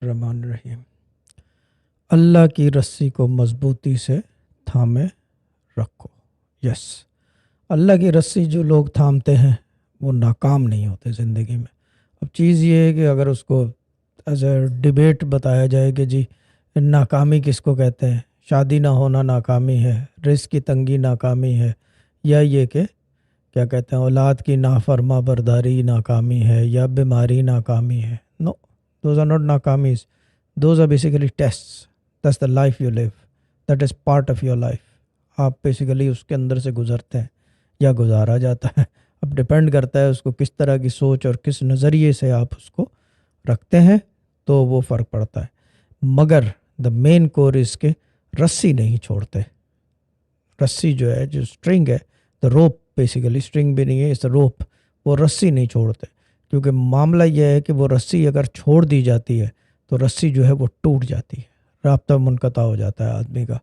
الرحمن الرحیم۔ اللہ کی رسی کو مضبوطی سے تھامے رکھو۔ یس، اللہ کی رسی جو لوگ تھامتے ہیں وہ ناکام نہیں ہوتے زندگی میں۔ اب چیز یہ ہے کہ اگر اس کو ایز اے ڈبیٹ بتایا جائے کہ جی ناکامی کس کو کہتے ہیں، شادی نہ ہونا ناکامی ہے، رزق کی تنگی ناکامی ہے، یا یہ کہ کیا کہتے ہیں اولاد کی نافرما برداری ناکامی ہے، یا بیماری ناکامی ہے، نو، دوز آر ناٹ ناکامیز، those are basically tests. That's the life you live, that is part of your life. آپ بیسیکلی اس کے اندر سے گزرتے ہیں یا گزارا جاتا ہے، اب ڈپینڈ کرتا ہے اس کو کس طرح کی سوچ اور کس نظریے سے آپ اس کو رکھتے ہیں تو وہ فرق پڑتا ہے۔ مگر دا مین کور اس کے رسی نہیں چھوڑتے۔ رسی جو ہے، جو اسٹرنگ ہے، دا روپ، بیسیکلی اسٹرنگ بھی نہیں ہے، اس روپ، وہ رسی نہیں چھوڑتے، کیونکہ معاملہ یہ ہے کہ وہ رسی اگر چھوڑ دی جاتی ہے تو رسی جو ہے وہ ٹوٹ جاتی ہے، رابطہ منقطع ہو جاتا ہے آدمی کا۔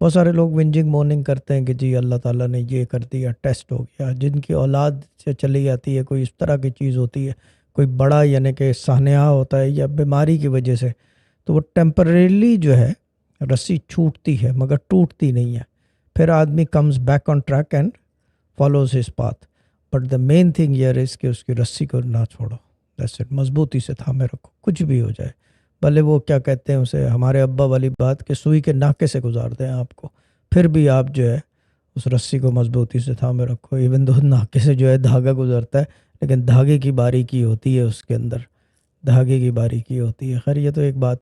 بہت سارے لوگ ونجنگ مورننگ کرتے ہیں کہ جی اللہ تعالیٰ نے یہ کر دیا، ٹیسٹ ہو گیا، جن کی اولاد سے چلی جاتی ہے، کوئی اس طرح کی چیز ہوتی ہے، کوئی بڑا یعنی کہ سانحہ ہوتا ہے یا بیماری کی وجہ سے، تو وہ ٹیمپریریلی جو ہے رسی چھوٹتی ہے مگر ٹوٹتی نہیں ہے۔ پھر آدمی comes back on track and follows his path, but the main thing یہ ہے کہ اس کی رسی کو نہ چھوڑو، دیٹس اٹ، مضبوطی سے تھامے رکھو، کچھ بھی ہو جائے، بھلے وہ کیا کہتے ہیں اسے، ہمارے ابا والی بات کہ سوئی کے ناکے سے گزار دیں آپ کو، پھر بھی آپ جو ہے اس رسی کو مضبوطی سے تھامے رکھو۔ ایون دو ناکے سے جو ہے دھاگا گزرتا ہے، لیکن دھاگے کی باریکی ہوتی ہے، اس کے اندر دھاگے کی باریکی ہوتی ہے۔ خیر یہ تو ایک بات